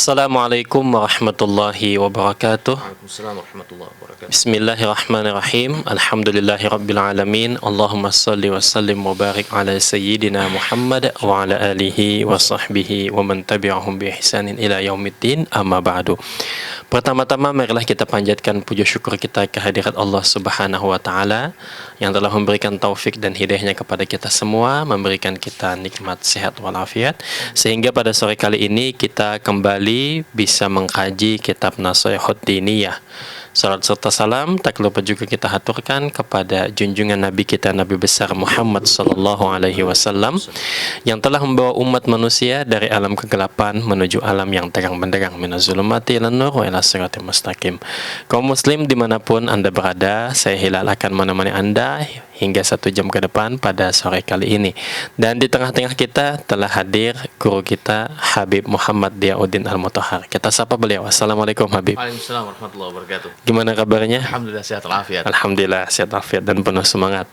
Assalamualaikum warahmatullahi wabarakatuh. Waalaikumsalam warahmatullahi wabarakatuh. Bismillahirrahmanirrahim. Alhamdulillahi rabbil alamin. Allahumma salli wa sallim wa barik ala sayyidina Muhammad wa ala alihi wa sahbihi wa man tabi'ahum bi ihsanin ila yaumiddin. Amma ba'du. Pertama-tama marilah kita panjatkan puja syukur kita kehadirat Allah Subhanahu wa taala yang telah memberikan taufik dan hidayahnya kepada kita semua, memberikan kita nikmat sehat walafiat sehingga pada sore kali ini kita kembali bisa mengkaji kitab Nashihut Diniyah. Salat serta salam tak lupa juga kita haturkan kepada junjungan Nabi kita, Nabi besar Muhammad sallallahu alaihi wasallam yang telah membawa umat manusia dari alam kegelapan menuju alam yang terang benderang, minaz zulumati ilan nur wa ila siratal mustaqim. Kaum muslim dimanapun Anda berada, saya Hilal akan menemani Anda hingga 1 jam ke depan pada sore kali ini. Dan di tengah-tengah kita telah hadir guru kita Habib Muhammad Diauddin Al-Mutahhar. Kita sapa beliau. Assalamualaikum Habib. Waalaikumsalam warahmatullahi wabarakatuh. Gimana kabarnya? Alhamdulillah sehat walafiat. Alhamdulillah sehat walafiat dan penuh semangat.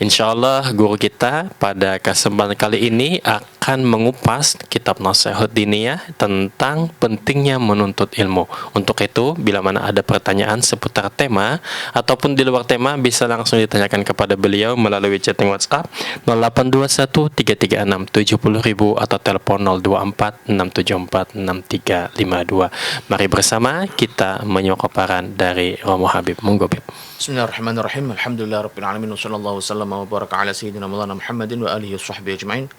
Insyaallah guru kita pada kesempatan kali ini akan mengupas kitab Nashihut Diniyah tentang pentingnya menuntut ilmu. Untuk itu, bila mana ada pertanyaan seputar tema ataupun di luar tema bisa langsung ditanyakan kepada beliau melalui chatting WhatsApp 0821 336 70.000 atau telepon 024 674 6352. Mari bersama kita menyimak paparan dari Romo Habib. Monggo Habib. Bismillahirrahmanirrahim. Alhamdulillahirabbil alamin wa sallallahu wasallam wa baraka ala sayyidina Maulana Muhammadin wa alihi washabbihi ajmain.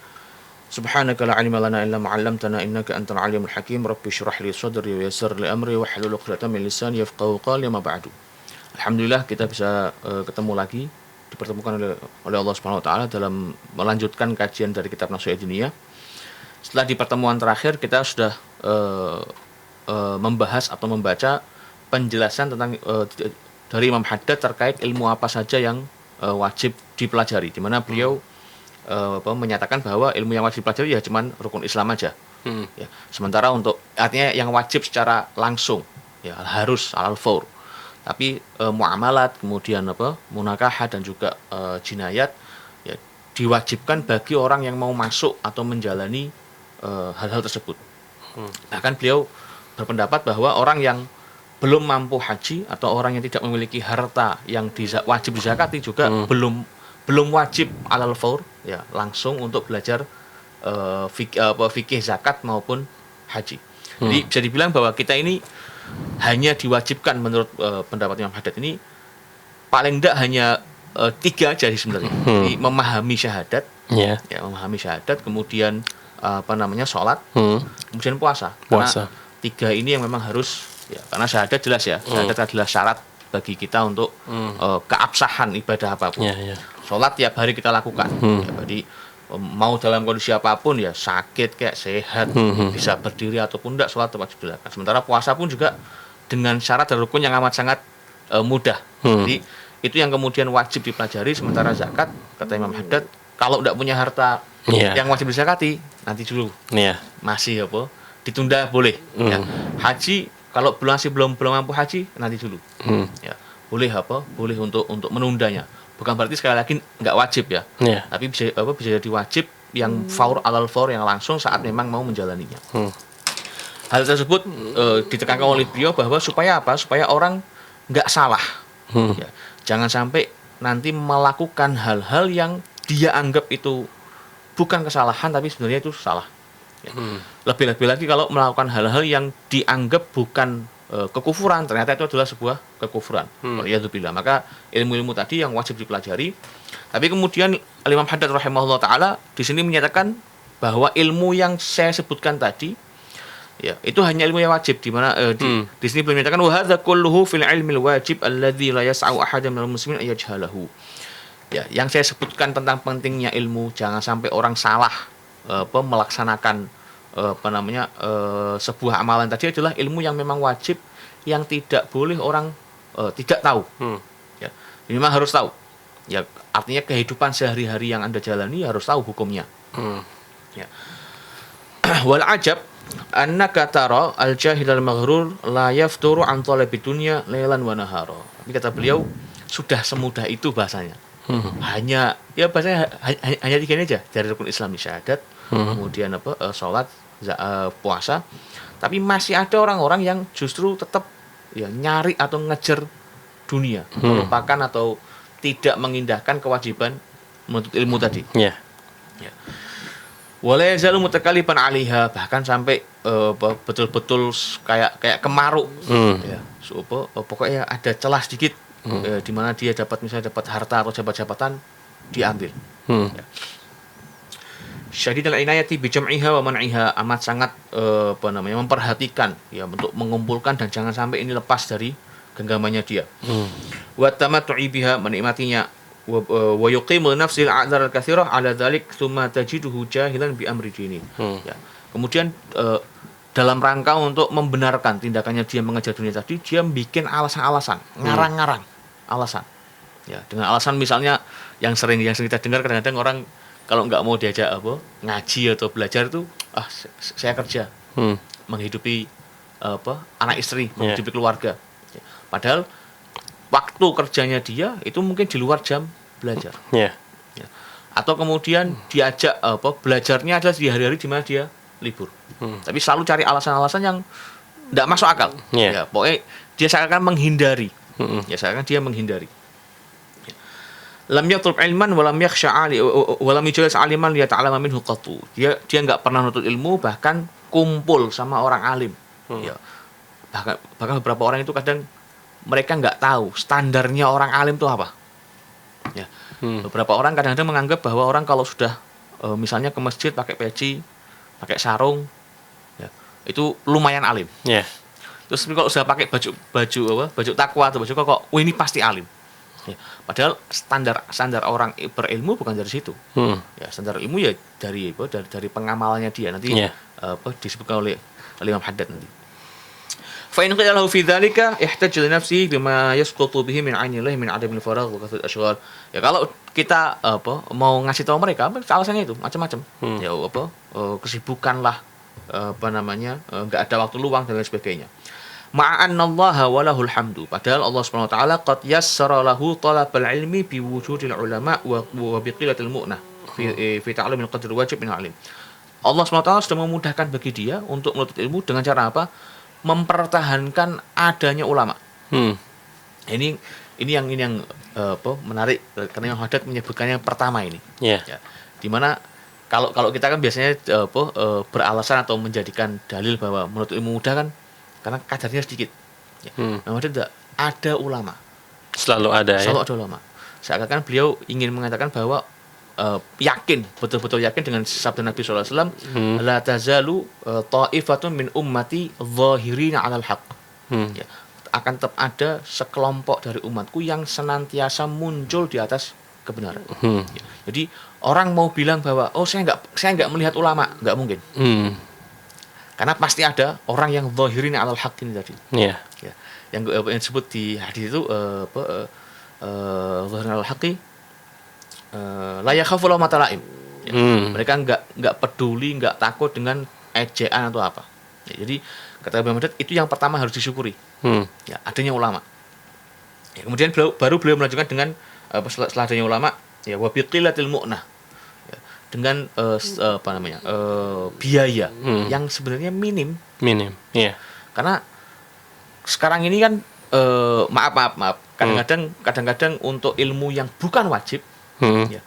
Subhanaka la ilma lana illa ma 'allamtana innaka antal alimul hakim. Rabbi shrah li sadri wa yassir li amri wa hlul 'uqdatam min lisani yafqahu qawli ma ba'du. Alhamdulillah kita bisa ketemu lagi, dipertemukan oleh Allah Subhanahu wa taala dalam melanjutkan kajian dari kitab Nashihut Diniyah. Setelah di pertemuan terakhir kita sudah membahas atau membaca penjelasan tentang dari Imam Haddad terkait ilmu apa saja yang wajib dipelajari, di mana beliau menyatakan bahwa ilmu yang wajib dipelajari ya cuman rukun Islam aja. Ya, sementara untuk artinya yang wajib secara langsung ya harus alal faur. Tapi muamalat, kemudian munakahah dan juga jinayat ya diwajibkan bagi orang yang mau masuk atau menjalani hal-hal tersebut. Bahkan beliau berpendapat bahwa orang yang belum mampu haji atau orang yang tidak memiliki harta yang wajib dizakati juga belum wajib alal faur ya langsung untuk belajar fikih zakat maupun haji. Jadi bisa dibilang bahwa kita ini hanya diwajibkan menurut pendapat Imam Haddad ini paling tidak hanya 3 aja sebenarnya. Jadi memahami syahadat, ya memahami syahadat, kemudian sholat, kemudian puasa. Karena 3 ini yang memang harus ya, karena syahadat jelas ya, syahadat adalah syarat bagi kita untuk keabsahan ibadah apapun. Sholat tiap hari kita lakukan. Ya, jadi mau dalam kondisi apapun ya, sakit kayak sehat, bisa berdiri ataupun tidak, sholat tetap wajib dilakukan. Sementara puasa pun juga dengan syarat dan rukun yang amat sangat mudah. Jadi itu yang kemudian wajib dipelajari. Sementara zakat kata Imam Haddad kalau tidak punya harta yang wajib dizakati nanti dulu. Masih ditunda boleh. Ya. Haji kalau belum mampu haji nanti dulu. Ya. Boleh boleh untuk menundanya. Bukan berarti sekali lagi nggak wajib ya. Tapi bisa jadi wajib yang faur alal faur yang langsung saat memang mau menjalaninya. Hal tersebut ditekankan oleh beliau bahwa supaya supaya orang nggak salah. Ya. Jangan sampai nanti melakukan hal-hal yang dia anggap itu bukan kesalahan tapi sebenarnya itu salah. Ya. Lebih-lebih lagi kalau melakukan hal-hal yang dianggap bukan kekufuran, ternyata itu adalah sebuah kekufuran. Waliyadzubillah. Maka ilmu-ilmu tadi yang wajib dipelajari. Tapi kemudian Imam Haddad rahimahullah taala di sini menyatakan bahwa ilmu yang saya sebutkan tadi ya itu hanya ilmu yang wajib, di mana di sini beliau menyatakan wa hadza kulluhu fil ilmil wajib alladzi la yas'u ahadan minal muslimin ay yajhalahu. Ya, yang saya sebutkan tentang pentingnya ilmu, jangan sampai orang salah melaksanakan sebuah amalan tadi adalah ilmu yang memang wajib, yang tidak boleh orang tidak tahu. Ya, memang harus tahu. Ya, artinya kehidupan sehari-hari yang Anda jalani harus tahu hukumnya. Ya. Wal ajab annaka tara al-jahil al-maghrur la yafturu an talabi dunya lailan wa nahara. Tapi kata beliau sudah semudah itu bahasanya. Hanya ya bahasanya hanya 3 ini aja dari rukun Islam syahadat, kemudian sholat, puasa, tapi masih ada orang-orang yang justru tetap ya nyari atau ngejar dunia, melupakan atau tidak mengindahkan kewajiban menuntut ilmu tadi. Ya. Ya. Wala yazalu mutakalipan 'alaiha, bahkan sampai betul-betul kayak kemaruk. Ya. So, pokoknya ada celah sedikit di mana dia misalnya dapat harta atau jabatan diambil. Ya. Syadidul inayati bi jam'iha wa man'iha, amat sangat memperhatikan ya untuk mengumpulkan dan jangan sampai ini lepas dari genggamannya dia. Wa tamattu'i biha, menikmatinya, wa yuqimul nafsil a'dzar al-katsirah 'ala dzalik tsumma tajiduhu jahilan bi amri dini. Ya. Kemudian dalam rangka untuk membenarkan tindakannya dia mengejar dunia tadi, dia bikin alasan-alasan, ngarang-ngarang alasan. Ya, dengan alasan misalnya yang sering kita dengar kadang-kadang orang kalau nggak mau diajak ngaji atau belajar itu, saya kerja menghidupi anak istri, menghidupi keluarga. Ya. Padahal waktu kerjanya dia itu mungkin di luar jam belajar. Ya. Atau kemudian diajak belajarnya adalah di hari-hari di mana dia libur. Tapi selalu cari alasan-alasan yang tidak masuk akal. Ya, pokoknya dia seakan menghindari. Ya, seakan dia menghindari. Lam yatlub ilman wa lam yakhsha 'ali wa lam yajlis 'aliman liyata'allama minhu qattu. Dia enggak pernah nuntut ilmu, bahkan kumpul sama orang alim. Ya. Bahkan beberapa orang itu kadang mereka enggak tahu standarnya orang alim itu apa. Ya. Beberapa orang kadang-kadang menganggap bahwa orang kalau sudah misalnya ke masjid pakai peci, pakai sarung, ya, itu lumayan alim. Yeah. Terus kalau sudah pakai baju takwa atau baju kok, ini pasti alim. Ya, padahal standar orang berilmu bukan dari situ. Ya, standar ilmu ya dari pengamalannya dia nanti disebutkan oleh Imam Haddad nanti. Fa in qila lahu fi dzalika ihtaj li nafsihi bima yasqutu bihi min 'ainillahi min 'adamil faragh wa kathrat ashghal. Ya kalau kita mau ngasih tahu mereka alasannya itu macam-macam. Ya kesibukan lah, enggak ada waktu luang dan lain sebagainya. Ma'annallaha walahul hamdu, padahal Allah Subhanahu wa taala qad yassara lahu talabal ilmi bi wujudil ulama wa biqillatil mu'nah fi ta'limil qadr wajib min alim. Allah Subhanahu wa taala sudah memudahkan bagi dia untuk menuntut ilmu dengan cara apa? Mempertahankan adanya ulama. Ini yang menarik karena Imam Haddad menyebutkannya yang pertama ini. Ya. Di mana kalau kita kan biasanya beralasan atau menjadikan dalil bahwa menuntut ilmu mudah kan karena kadarnya sedikit. Ya. Namun tidak ada ulama. Selalu ada ulama. Seakan-akan beliau ingin mengatakan bahwa betul-betul yakin dengan sabda Nabi sallallahu alaihi wasallam, la tazalu ta'ifatun min ummati dhahirina 'alal haqq. Ya. Akan tetap ada sekelompok dari umatku yang senantiasa muncul di atas kebenaran. Ya. Jadi orang mau bilang bahwa saya enggak melihat ulama, enggak mungkin. Karena pasti ada orang yang zahirin 'alal haqq ini tadi. Ya. Yang disebut di hadis itu zahirin 'alal haqqi la yakhafu lawmata la'im. Mereka enggak peduli, enggak takut dengan ejaan atau apa. Ya, jadi kata Imam Haddad itu yang pertama harus disyukuri. Ya, adanya ulama. Ya, kemudian beliau melanjutkan dengan setelah adanya ulama, ya wa biqillatil mu'nah. Dengan biaya yang sebenarnya minim. Ya. Karena sekarang ini kan maaf kadang-kadang untuk ilmu yang bukan wajib, ya,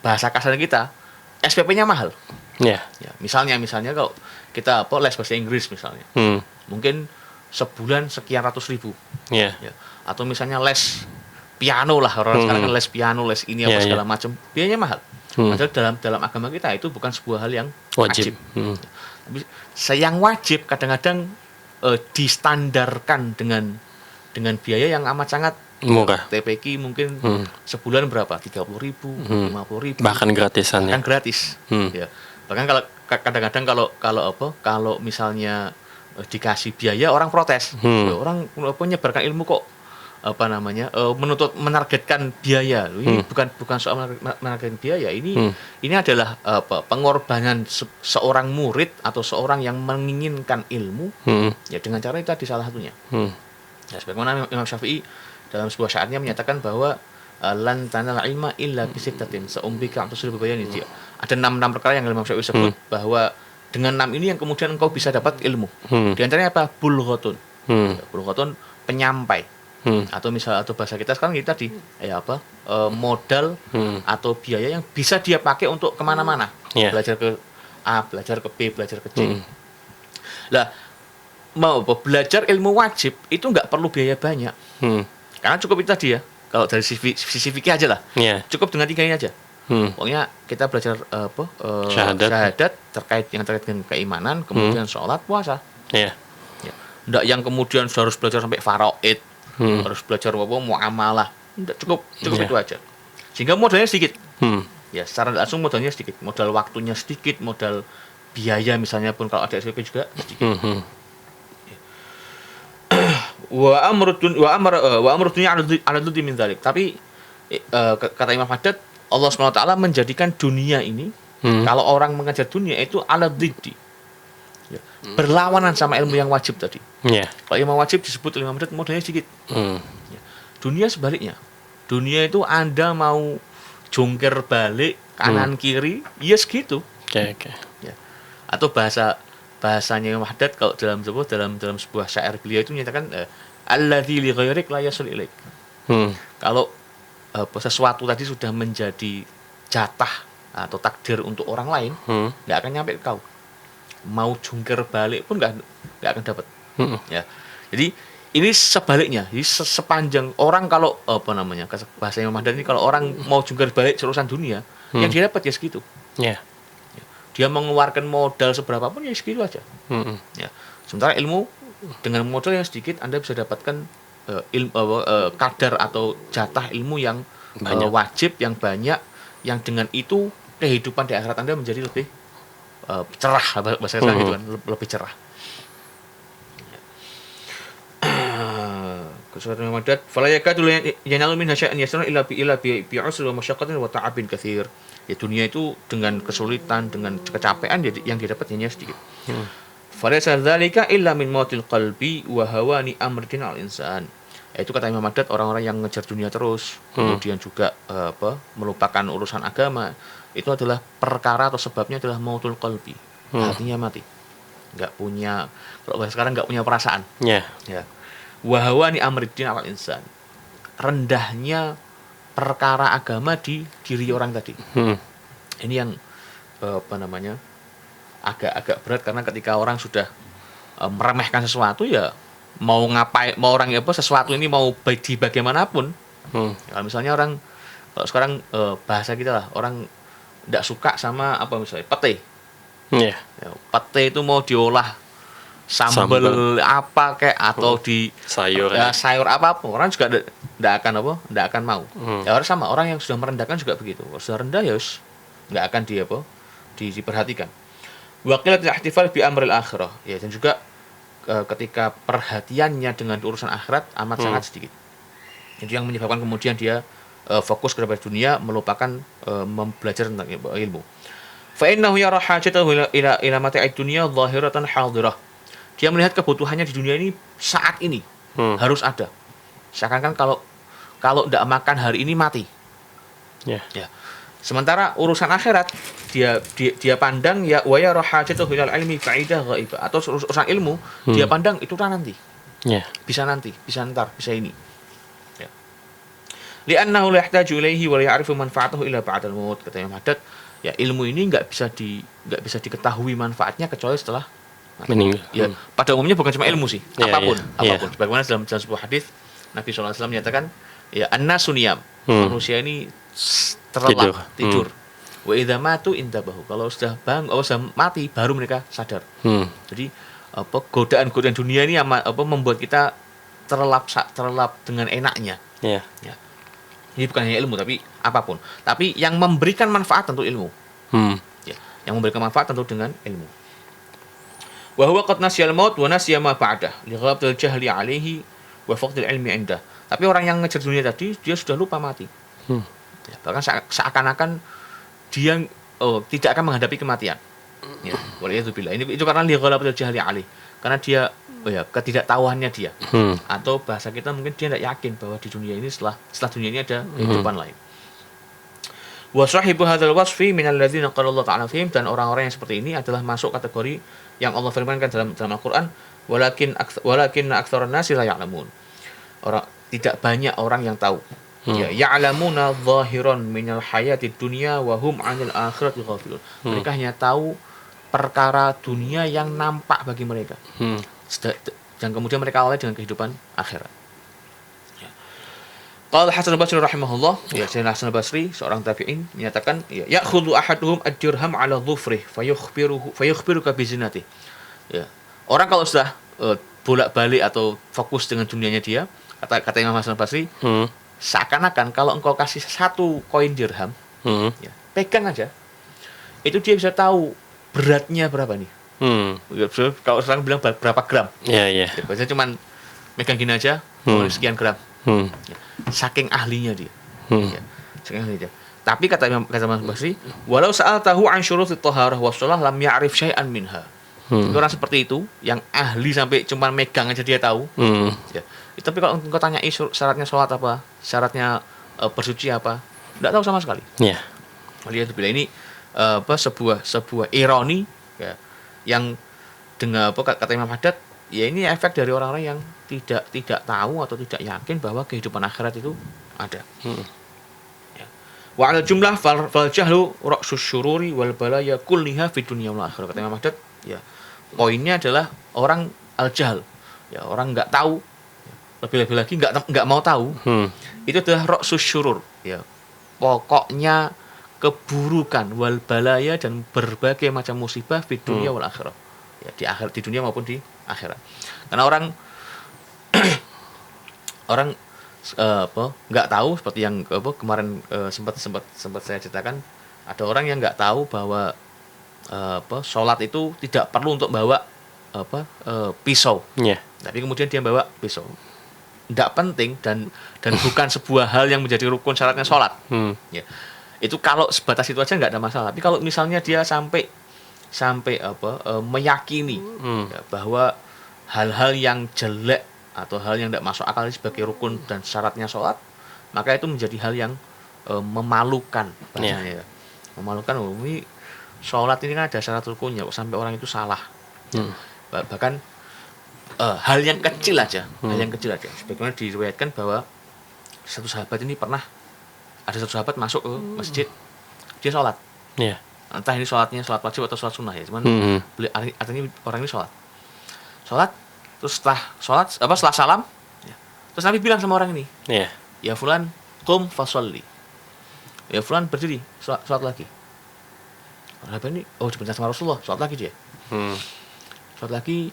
bahasa kasar kita SPP-nya mahal. Ya, misalnya kalau kita les bahasa Inggris misalnya, mungkin sebulan sekian ratus ribu. Ya. Atau misalnya les piano lah, orang sekarang kan les piano, les ini apa segala macam, biayanya mahal. Padahal dalam agama kita itu bukan sebuah hal yang wajib. Tapi yang wajib kadang-kadang distandarkan dengan biaya yang amat sangat murah. TPQ mungkin sebulan berapa? 30.000, 50.000. Bahkan gratisan. Bahkan gratis. Ya. Bahkan kadang-kadang kalau misalnya dikasih biaya orang protes. Orang menyebarkan ilmu kok menargetkan biaya. Ini bukan soal menargetkan biaya. Ini adalah pengorbanan seorang murid atau seorang yang menginginkan ilmu ya dengan cara itu tadi salah satunya. Ya, sebagaimana Imam Syafi'i dalam sebuah syairnya menyatakan bahwa lan tanal ilma illa bi sittatin seumbika tusul bebayani dia. Ada 6 perkara yang Imam Syafi'i sebut bahwa dengan 6 ini yang kemudian engkau bisa dapat ilmu. Di antaranya apa? Bulghatun. Bulghatun penyampai. Atau misal atau bahasa kita sekarang kita tadi modal atau biaya yang bisa dia pakai untuk kemana-mana. Belajar ke A, belajar ke B, belajar ke C. Lah mau belajar ilmu wajib itu nggak perlu biaya banyak. Karena cukup itu tadi ya. Kalau dari sisi fikih aja lah. Cukup dengan 3 ini aja. Pokoknya kita belajar syahadat terkait dengan keimanan, kemudian sholat, puasa. Nggak yang kemudian harus belajar sampai faraid, harus belajar muamalah. Nggak, cukup itu aja. Sehingga modalnya sedikit. Ya, secara langsung modalnya sedikit. Modal waktunya sedikit, modal biaya misalnya pun kalau ada SPP juga sedikit. Wa amru dunya ala duddi min dzalik. Tapi kata Imam Haddad, Allah SWT menjadikan dunia ini, kalau orang mengajar dunia itu ala diddi. Berlawanan sama ilmu yang wajib tadi. Kalau ilmu wajib disebut oleh Imam Haddad modalnya sedikit. Dunia sebaliknya. Dunia itu Anda mau jungkir balik kanan kiri, ya segitu. Ya. Atau bahasanya Imam Haddad kalau dalam sebuah syair beliau itu menyatakan alladzi li ghairik la yasul ilaik. Kalau sesuatu tadi sudah menjadi jatah atau takdir untuk orang lain, nggak akan nyampe ke kau. Mau jungkir balik pun nggak akan dapat. Ya. Jadi ini sebaliknya. Jadi sepanjang orang kalau bahasa Imam Haddad ini, kalau orang mau jungkir balik urusan dunia, yang dia dapat ya segitu. Dia mengeluarkan modal seberapa pun ya segitu aja. Ya. Sementara ilmu dengan modal yang sedikit Anda bisa dapatkan kadar atau jatah ilmu yang wajib, yang banyak, yang dengan itu kehidupan di akhirat Anda menjadi lebih cerah, bahasa saya gitu kan, lebih cerah. Surat Al-Ma'idah, "Fala yakadu yanalu min hasya'an yasra illa bi 'usri wa masyaqqatin wa ta'abin katsir." Ya, dunia itu dengan kesulitan, dengan kecapean yang didapat hanya sedikit. Falaysa dzalika illa min mautil qalbi wa hawani amrin al-insan. Itu kata Imam Haddad, orang-orang yang ngejar dunia terus, kemudian juga melupakan urusan agama, itu adalah perkara atau sebabnya adalah mautul qalbi. Hatinya mati. Enggak punya, kalau bahasa sekarang enggak punya perasaan. Ya. Wa hawani amrin al-insan. Rendahnya perkara agama di diri orang tadi. Ini yang agak berat, karena ketika orang sudah meremehkan sesuatu, ya mau ngapain, mau orang sesuatu ini mau di bagaimanapun. Kalau misalnya orang, kalau sekarang bahasa kita lah, orang tidak suka sama misalnya pete. Ya, pete itu mau diolah sambal apa kayak atau di sayur apapun, orang juga tidak akan mau. Ya orang sama, orang yang sudah merendahkan juga begitu. Kalau sudah rendah ya nggak akan diperhatikan. Waqilatul ihtifal bi amril akhirah. Ya, dan juga ketika perhatiannya dengan urusan akhirat amat sangat sedikit. Itu yang menyebabkan kemudian dia fokus kepada dunia, melupakan belajar tentang ilmu. Fa innahu yara hajatahu ila mata'id dunya dhahiratan hadirah. Dia melihat kebutuhannya di dunia ini saat ini harus ada. Seakan-akan kalau tidak makan hari ini mati. Ya. Sementara urusan akhirat dia pandang ya wa yara hajatahu ilal ilmi fa'idah ghaibah, atau urusan ilmu dia pandang itu nanti. Bisa nanti, bisa ntar, bisa ini. Ya. Li'annahu la yahtaju ilaihi wa la ya'rifu manfa'atahu illa ba'dal maut. Kata Imam Haddad, ya ilmu ini enggak bisa diketahui manfaatnya kecuali setelah meninggal. Ya, pada umumnya bukan cuma ilmu sih, apapun. Sebagaimana dalam sebuah hadis Nabi SAW menyatakan, ya an-nasu niyam, manusia ini terlelap, tidur. Wa idza matu intabahu, kalau sudah mati baru mereka sadar. Jadi godaan-godaan dunia ini membuat kita terlelap dengan enaknya. Ya. Ini bukan hanya ilmu tapi apapun. Tapi yang memberikan manfaat tentu ilmu. Ya, yang memberikan manfaat tentu dengan ilmu. Wa huwa qad nasiyal maut wa nasiya ma ba'dah li ghabatil jahli 'alaihi wa faqdil ilmi 'indah. Tapi orang yang ngejar dunia tadi dia sudah lupa mati. Ya, bahkan seakan-akan dia tidak akan menghadapi kematian. Ya, waliyadzubillah. Itu karena li ghabatil jahli 'alaihi. Karena dia ketidaktahuannya dia. Hmm. Atau bahasa kita mungkin dia tidak yakin bahwa di dunia ini setelah dunia ini ada kehidupan lain. Wa sahibu hadzal wasfi minal ladzina qala Allah ta'ala fihim, dan orang-orang yang seperti ini adalah masuk kategori yang Allah firmankan dalam Al-Qur'an, walakin aktsaran nasi la ya'lamun. Tidak banyak orang yang tahu. Ya, ya'lamuna zahiran minal hayatid dunya wa hum 'anil akhirati ghafilun. Mereka hanya tahu perkara dunia yang nampak bagi mereka. Dan kemudian mereka lalai dengan kehidupan akhirat. Ya. Qala Hasan al-Basri rahimahullah, ya, Sayyidina Hasan al-Basri seorang tabi'in menyatakan, ya, ya'khudhu ahaduhum ad-dirham 'ala dhufrih fayukhbiruka bi zinati. Ya. Orang kalau sudah bolak-balik atau fokus dengan dunianya dia, kata Imam Hasan al-Basri, seakan-akan kalau engkau kasih 1 koin dirham, ya, pegang aja, itu dia bisa tahu beratnya berapa nih. Kalau sekarang bilang berapa gram, Ya. biasanya cuman megang gini aja, sekian gram. Ya, saking ahlinya dia. Ya, saking ahlinya dia. Tapi kata Imam Basri, walau sa'altahu an syurutit thaharah was shalah lam ya'rif syai'an minha. Orang seperti itu yang ahli sampai cuman megang aja dia tahu. Ya. Tapi kalau engkau tanyai syaratnya sholat apa, syaratnya bersuci apa, tidak tahu sama sekali. Ya. Lihat bila ini sebuah ironi, ya, yang dengan kata Imam Haddad, ya ini efek dari orang-orang yang tidak tahu atau tidak yakin bahwa kehidupan akhirat itu ada. Ya. Wa 'ala jumlah fal jahlu ra'sus syururi wal balaya kulliha fid dunya wal akhirah. Kata Imam Haddad, ya, poinnya adalah orang al-jahl, ya, orang enggak tahu, lebih-lebih lagi enggak mau tahu. Itu adalah ra'sus syurur, ya. Pokoknya keburukan wal balaya dan berbagai macam musibah di dunia wal akhirah. Ya, di dunia maupun di akhirat. Karena orang enggak tahu, seperti yang kemarin sempat saya ceritakan, ada orang yang enggak tahu bahwa sholat itu tidak perlu untuk bawa pisau. Yeah. Tapi kemudian dia bawa pisau. Tidak penting dan bukan sebuah hal yang menjadi rukun syaratnya sholat. Ya. Itu kalau sebatas itu aja nggak ada masalah. Tapi kalau misalnya dia sampai meyakini, ya, bahwa hal-hal yang jelek atau hal yang tidak masuk akal sebagai rukun dan syaratnya sholat, maka itu menjadi hal yang memalukan bahasanya. Ya. Memalukan. Ini sholat ini kan ada syarat rukunnya, kok sampai orang itu salah. Bahkan hal yang kecil aja. Sebagaimana diriwayatkan bahwa satu sahabat ini ada satu sahabat masuk ke masjid, dia sholat. Yeah. Entah ini sholatnya sholat wajib atau sholat sunnah, ya. Cuman artinya orang ini sholat. Terus setelah salam, ya, terus Nabi bilang sama orang ini, Yeah. ya fulan, qum fasolli. Ya fulan berdiri, sholat lagi. Orang ini, diperintah sama Rasulullah, sholat lagi dia. Sholat lagi,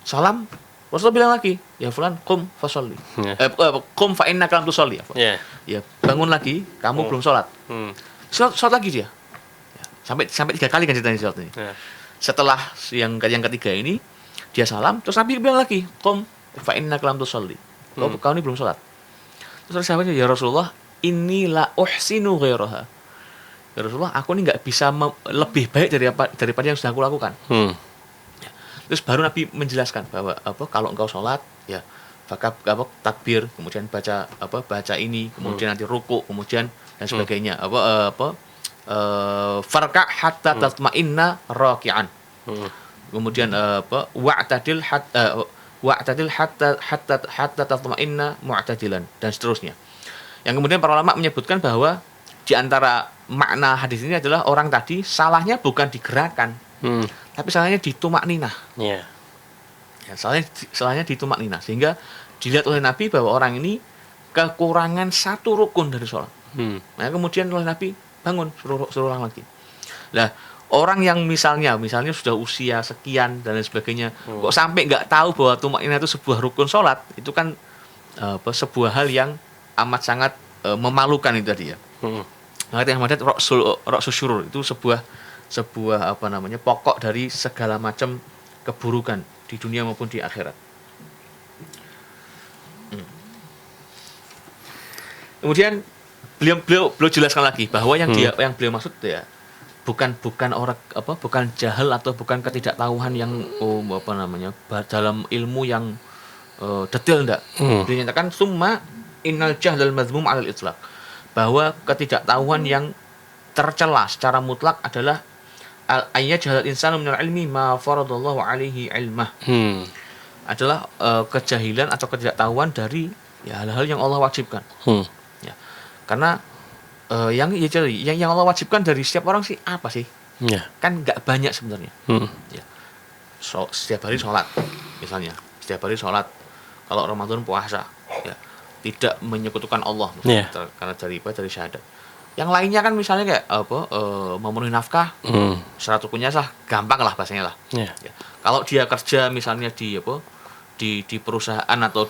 salam, Rasulullah bilang lagi, ya fulan, qum fasolli. Qum fa innaka lam tusolli. Yeah. Ya, bangun lagi, kamu belum sholat. Sholat lagi dia. Ya, sampai 3 kali kan ceritanya sholat ini. Yeah. Setelah yang ketiga ini, dia salam, terus Nabi bilang lagi, qum fa innaka lam tusolli. Kau ini belum sholat. Terus sahabatnya, ya Rasulullah, inni la uhsinu ghairaha. Ya Rasulullah, aku ini nggak bisa lebih baik daripada yang sudah aku lakukan. Ya. Terus baru Nabi menjelaskan bahwa kalau engkau sholat, ya takbir, kemudian baca ini, kemudian nanti ruku, kemudian dan sebagainya. Farka hatta tatma'inna raki'an. Kemudian wa'tadil hatta tatma'inna mu'tadilan, dan seterusnya. Yang kemudian para ulama menyebutkan bahwa di antara makna hadis ini adalah orang tadi salahnya bukan di gerakan, tapi salahnya di tumakninah. Yeah. Ya, salahnya di tumakninah, sehingga dilihat oleh Nabi bahwa orang ini kekurangan 1 rukun dari sholat. Nah, kemudian oleh Nabi bangun, suruh ulang lagi. Nah, orang yang misalnya sudah usia sekian dan lain sebagainya, kok sampai nggak tahu bahwa tumakninah itu sebuah rukun sholat, itu kan sebuah hal yang amat sangat memalukan itu tadi, ya. Maka yang Haddad ra'sus syurur itu sebuah pokok dari segala macam keburukan di dunia maupun di akhirat. Kemudian beliau jelaskan lagi bahwa yang beliau maksud, ya, bukan orang bukan jahil atau bukan ketidaktahuan yang dalam ilmu yang detail enggak. Dinyatakan summa innal jahlal mazmum 'alal itlaq. Bahwa ketidaktahuan yang tercela secara mutlak adalah ayat jahlal insanu minal ilmi ma faradallahu alaihi ilmah. Adalah kejahilan atau ketidaktahuan dari hal-hal yang Allah wajibkan. Ya. Karena yang Allah wajibkan dari setiap orang sih apa sih? Kan nggak banyak sebenarnya. Ya. Setiap hari sholat misalnya, setiap hari sholat. Kalau Ramadan puasa, ya tidak menyekutukan Allah, karena dari syahadat. Yang lainnya kan misalnya kayak memenuhi nafkah, syarat rukunnya gampang lah bahasanya lah. Ya. Kalau dia kerja misalnya di perusahaan atau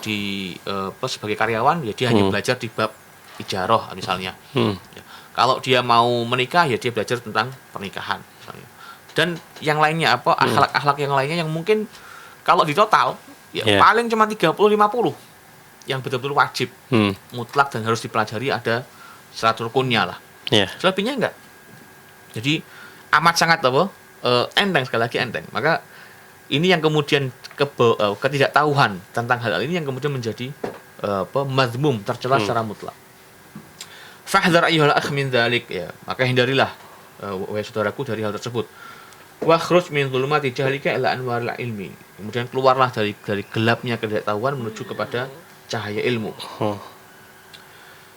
sebagai karyawan, ya dia hanya belajar di bab ijarah misalnya. Ya. Kalau dia mau menikah, ya dia belajar tentang pernikahan misalnya. Dan yang lainnya akhlak-akhlak yang lainnya yang mungkin kalau di total paling cuma 30-50 yang betul-betul wajib, mutlak dan harus dipelajari, ada syarat rukunnya lah. Selebihnya enggak. Jadi amat sangat enteng, sekali lagi enteng. Maka ini yang kemudian ketidaktahuan tentang hal ini yang kemudian menjadi mazmum, tercela secara mutlak. Fahdhar ayyuhal akh min dzalik, ya, maka hindarilah wahai saudaraku dari hal tersebut. Wa khruj min dhulumati jahlika ila anwaril ilmi. Kemudian keluarlah dari gelapnya ketidaktahuan menuju kepada cahaya ilmu.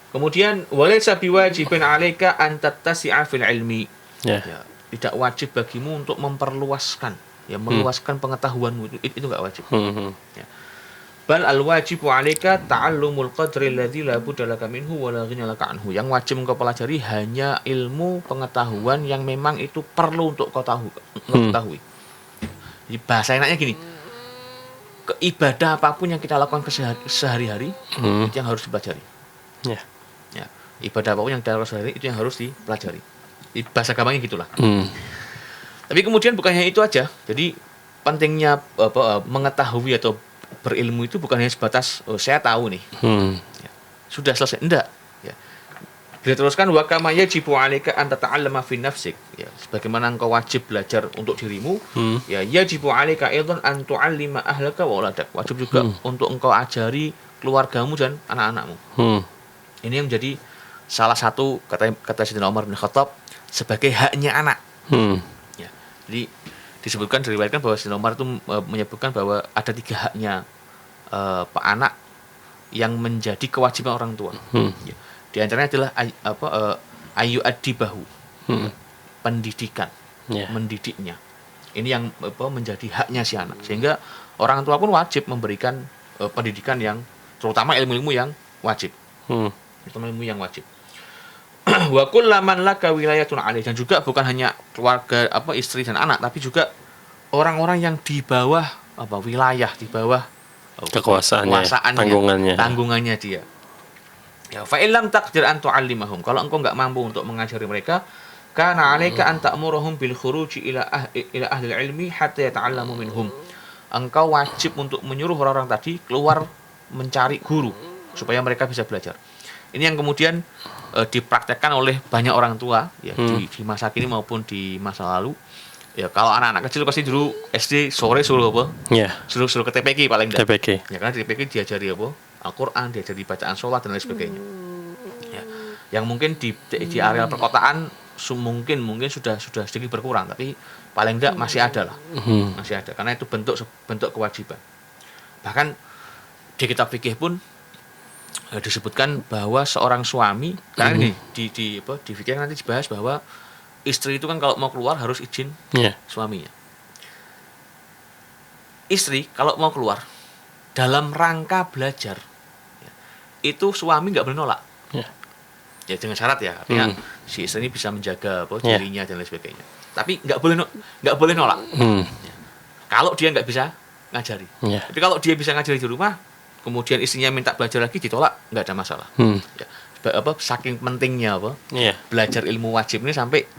Kemudian walaysa biwajibin 'alaika an tattasi'a fil ilmi. Ya, tidak wajib bagimu untuk memperluaskan, meluaskan pengetahuanmu, itu enggak wajib. Ya. Bal al-wajibu 'alaika ta'allumul qadri alladzi la budda laka minhu wa la ghina laka anhu. Yang wajib engkau pelajari hanya ilmu pengetahuan yang memang itu perlu untuk kau ketahui. Jadi bahasa enaknya gini. Ibadah apapun yang kita lakukan sehari-hari itu yang harus dipelajari. Ya. Ibadah apapun yang kita lakukan sehari-hari itu yang harus dipelajari. Di bahasa gampangnya gitulah. Tapi kemudian bukan hanya itu aja. Jadi pentingnya mengetahui atau berilmu itu bukan hanya sebatas saya tahu nih. Ya. Sudah selesai, enggak. Ya. Beliau teruskan wa kama yajibu 'alaika an tata'allama fi nafsik. Ya, sebagaimana engkau wajib belajar untuk dirimu, ya yajibu 'alaika aidan an tu'allima ahlaka wa auladak. Wajib juga untuk engkau ajari keluargamu dan anak-anakmu. Ini yang menjadi salah satu kata Sayyidina Umar bin Khattab sebagai haknya anak. Ya. Jadi disebutkan, diriwayatkan bahwa Sayyidina Umar itu menyebutkan bahwa ada 3 haknya pak anak yang menjadi kewajiban orang tua. Ya. Di antaranya adalah ayu adibahu, pendidikan, mendidiknya. Ini yang menjadi haknya si anak. Sehingga orang tua pun wajib memberikan pendidikan yang terutama ilmu-ilmu yang wajib. Terutama ilmu yang wajib. Wa kullaman laka wilayatun 'alaih, dan juga bukan hanya keluarga istri dan anak, tapi juga orang-orang yang di bawah wilayah, di bawah kekuasaannya, tanggungannya dia. Ya, fa illam taqdir an tu'allimahum, kalau engkau enggak mampu untuk mengajari mereka, kana 'alaika an ta'muruhum bil khuruji ila ahli ilmi hatta yata'allamu minhum. Engkau wajib untuk menyuruh orang-orang tadi keluar mencari guru supaya mereka bisa belajar. Ini yang kemudian dipraktekkan oleh banyak orang tua ya, di masa kini maupun di masa lalu. Ya, kalau anak-anak kecil pasti dulu SD sore suruh suruh ke TPQ paling enggak. Ya, karena di TPQ diajari Al-Qur'an, diajari bacaan sholat dan lain sebagainya. Ya. Yang mungkin di area perkotaan mungkin sudah sedikit berkurang, tapi paling enggak masih ada lah. Masih ada, karena itu bentuk kewajiban. Bahkan di kitab fikih pun disebutkan bahwa seorang suami, karena ini di fikih nanti dibahas bahwa istri itu kan kalau mau keluar harus izin suaminya. Istri kalau mau keluar dalam rangka belajar, itu suami nggak boleh nolak. Ya dengan syarat ya, artinya si istri ini bisa menjaga dirinya dan lain sebagainya. Tapi nggak boleh nolak. Ya. Kalau dia nggak bisa ngajari. Tapi kalau dia bisa ngajari di rumah, kemudian istrinya minta belajar lagi, ditolak, nggak ada masalah. Ya, saking pentingnya belajar ilmu wajib ini sampai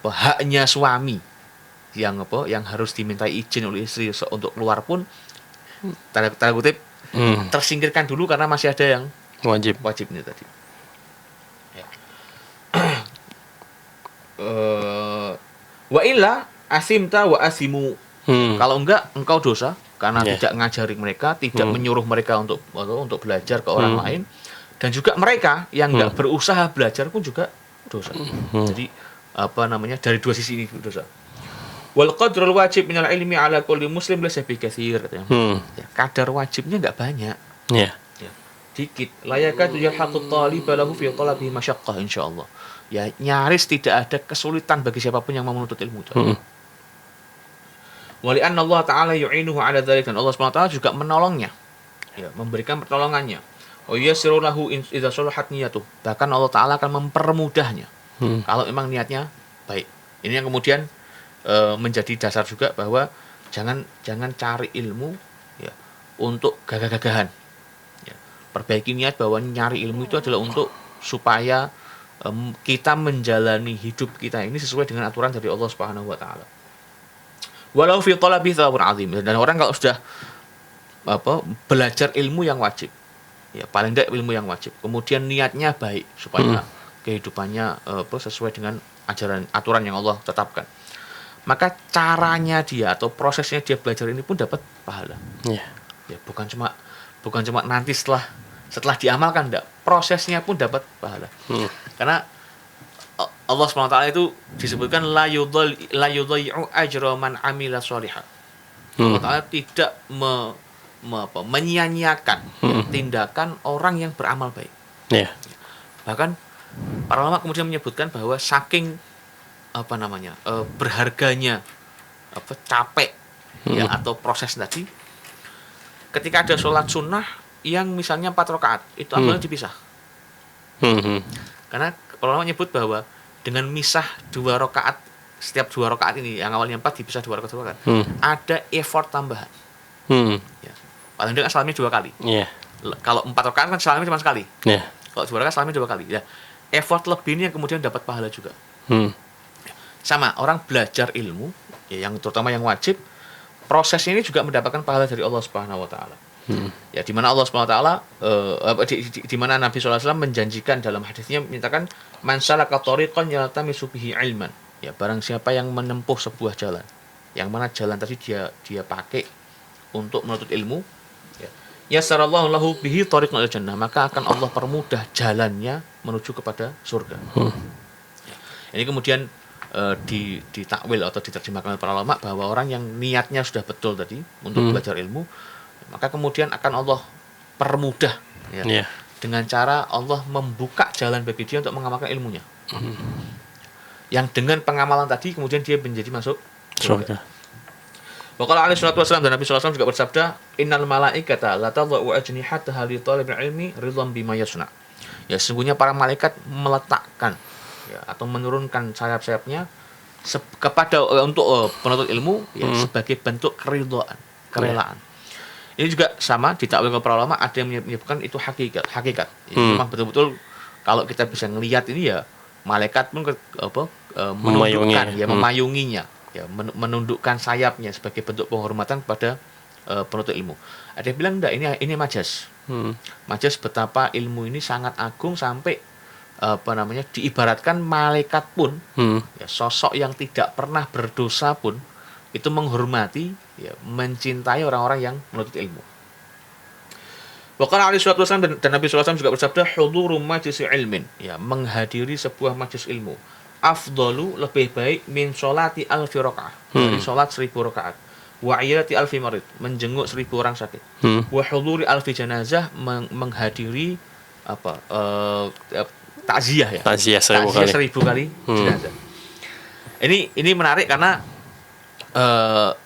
haknya suami yang harus dimintai izin oleh istri untuk keluar pun tanda kutip tersingkirkan dulu karena masih ada yang wajib ini tadi. Ya. Wa illa asimta wa asimu. Kalau enggak, engkau dosa karena Yeah. tidak ngajari mereka, tidak menyuruh mereka untuk belajar ke orang lain, dan juga mereka yang enggak berusaha belajar pun juga dosa. Jadi dari dua sisi ini dosa. Wal qadrul wajib minal ilmi ala kulli muslim laysa bikatsir. Ya, kadar wajibnya enggak banyak. Yeah. Ya, dikit. Layakatu yalhaqut talib lahu fi talabihi masyaqqah insyaallah. Ya, nyaris tidak ada kesulitan bagi siapapun yang mau menuntut ilmu itu. Wa li'anna Allah Ta'ala yu'inuhu 'ala dzalik, dan Allah SWT juga menolongnya. Ya, memberikan pertolongannya. Wa yassiru lahu idza salahat niyatuh. Bahkan Allah Ta'ala akan mempermudahnya kalau memang niatnya baik. Ini yang kemudian menjadi dasar juga bahwa jangan cari ilmu ya untuk gagah-gagahan. Ya, perbaiki niat bahwa nyari ilmu itu adalah untuk supaya kita menjalani hidup kita ini sesuai dengan aturan dari Allah Subhanahu wa taala. Walau fi talabi thawabun azim. Dan orang kalau sudah belajar ilmu yang wajib, ya paling tidak ilmu yang wajib, kemudian niatnya baik supaya kehidupannya sesuai dengan aturan yang Allah tetapkan, maka caranya dia atau prosesnya dia belajar ini pun dapat pahala. Yeah. Ya, bukan cuma nanti setelah diamalkan, enggak, prosesnya pun dapat pahala. Karena Allah SWT itu disebutkan la yudhayyi'u ajra man amila sholihan. Allah Ta'ala tidak menyia-nyiakan tindakan orang yang beramal baik. Yeah. Bahkan para ulama kemudian menyebutkan bahwa saking berharganya capek ya atau proses tadi, ketika ada sholat sunnah yang misalnya 4 rakaat itu amalnya dipisah. Karena para ulama menyebut bahwa dengan misah 2 rakaat, setiap 2 rakaat ini yang awalnya 4 dipisah 2 rakaat, ada effort tambahan. Ya. Paling tidak salamnya 2 kali. Yeah. Kalau 4 rakaat kan salamnya cuma sekali. Yeah. Kalau 2 rakaat salamnya 2 kali. Ya. Effort lebih ini yang kemudian dapat pahala juga. Sama, orang belajar ilmu ya, yang terutama yang wajib, prosesnya ini juga mendapatkan pahala dari Allah Subhanahu wa taala. Ya, di mana Allah Subhanahu wa taala di mana Nabi sallallahu alaihi wasallam menjanjikan dalam hadisnya, menyatakan man salaka tariqan yaltamisu bihi ilman. Ya, barang siapa yang menempuh sebuah jalan, yang mana jalan tadi dia pakai untuk menuntut ilmu, ya, yassarallahu lahu bihi tariqan ila jannah, maka akan Allah permudah jalannya menuju kepada surga. Ya, ini kemudian ditakwil atau diterjemahkan oleh para ulama bahwa orang yang niatnya sudah betul tadi untuk belajar ilmu, maka kemudian akan Allah permudah ya, dengan cara Allah membuka jalan bagi dia untuk mengamalkan ilmunya. Yang dengan pengamalan tadi kemudian dia menjadi masuk surga. Wa qala alaihi salatu wasallam, dan Nabi sallallahu alaihi wasallam juga bersabda, innal malaikata la tadha'u ajnihataha li talibil ilmi ridwan bima yasna. Ya, sesungguhnya para malaikat meletakkan ya, atau menurunkan sayap-sayapnya untuk penuntut ilmu ya, sebagai bentuk kerelaan. Ini juga sama ditakwil oleh para ulama, ada yang menyebutkan itu hakikat. Ya, memang betul-betul kalau kita bisa ngelihat ini ya, malaikat pun menundukkan ya, memayunginya ya, menundukkan sayapnya sebagai bentuk penghormatan kepada penuntut ilmu. Ada yang bilang enggak, ini majas. Majas betapa ilmu ini sangat agung sampai diibaratkan malaikat pun ya, sosok yang tidak pernah berdosa pun itu menghormati ya, mencintai orang-orang yang menuntut ilmu. Bahkan alaihi salatu wasallam dan Nabi sallallahu alaihi wasallam juga bersabda, huduru majlis ilmin, ya, menghadiri sebuah majlis ilmu, afdalu, lebih baik, min sholati alfi rakaat, dari sholat 1000 rakaat, wa iyati alfi marid, menjenguk 1000 orang sakit, wa huduri alfi janazah, menghadiri takziah ya. Takziah 1000 kali jenazah. Ini menarik karena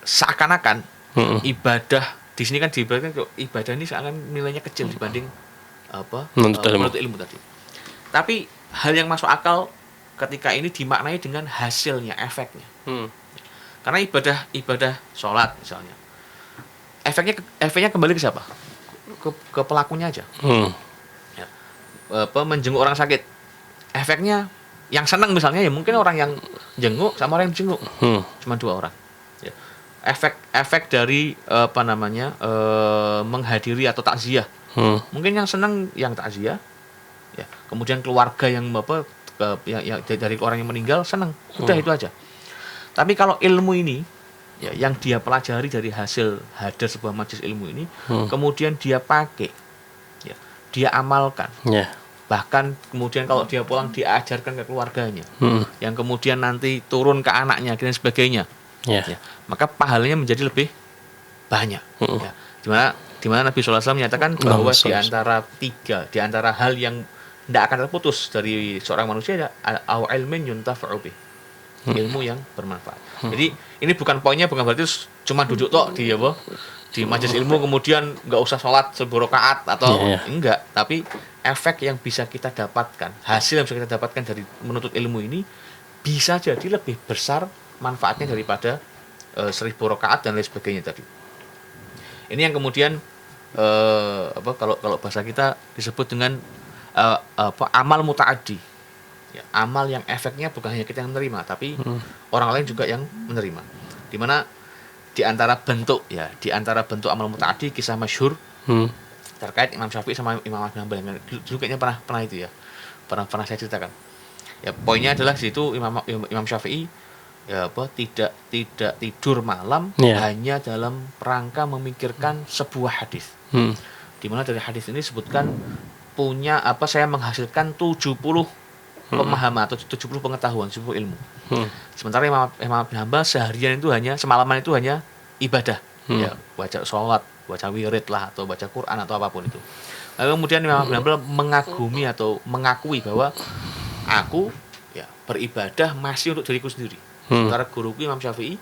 seakan-akan ibadah di sini kan diibaratkan ibadah ini seakan nilainya kecil dibanding menuntut ilmu tadi. Tapi hal yang masuk akal ketika ini dimaknai dengan hasilnya, efeknya. Karena ibadah sholat misalnya, efeknya kembali ke siapa? Ke pelakunya aja. Menjenguk orang sakit, efeknya yang senang misalnya ya mungkin orang yang jenguk sama orang yang dijenguk, cuma 2 orang. Ya. Efek dari menghadiri atau takziah, mungkin yang senang yang takziah, ya. Kemudian keluarga yang dari orang yang meninggal senang, udah itu aja. Tapi kalau ilmu ini ya yang dia pelajari dari hasil hadir sebuah majelis ilmu ini, kemudian dia pakai, ya, dia amalkan. Ya. Bahkan kemudian kalau dia pulang diajarkan ke keluarganya, yang kemudian nanti turun ke anaknya dan sebagainya. Ya. Ya, maka pahalanya menjadi lebih banyak. Ya. Dimana Nabi SAW menyatakan bahwa di antara hal yang tidak akan terputus dari seorang manusia au ilmin yuntafa'u bih, ilmu yang bermanfaat. Jadi ini bukan poinnya, bukan berarti cuma duduk tok di majelis ilmu kemudian nggak usah sholat 1000 rakaat atau enggak, tapi efek yang bisa kita dapatkan, hasil yang bisa kita dapatkan dari menuntut ilmu ini bisa jadi lebih besar manfaatnya daripada 1000 rakaat dan lain sebagainya tadi. Ini yang kemudian kalau bahasa kita disebut dengan amal muta'addi. Ya, amal yang efeknya bukan hanya kita yang menerima, tapi orang lain juga yang menerima. Di mana di antara bentuk amal muta'addi, kisah masyhur terkait Imam Syafi'i sama Imam Ahmad bin Hanbal. Dulu kayaknya pernah itu ya. Pernah saya ceritakan. Ya, poinnya adalah di situ Imam Syafi'i tidak tidur malam hanya dalam rangka memikirkan sebuah hadis. Di mana dari hadis ini disebutkan saya menghasilkan 70 pemahaman atau 70 pengetahuan, 70 ilmu. Sementara Imam bin Hanbal semalaman itu hanya ibadah, ya, baca sholat, baca wirid lah, atau baca Quran atau apapun itu. Lalu kemudian Imam bin Hanbal mengagumi atau mengakui bahwa aku ya beribadah masih untuk diriku sendiri. Sementara guruku Imam Syafi'i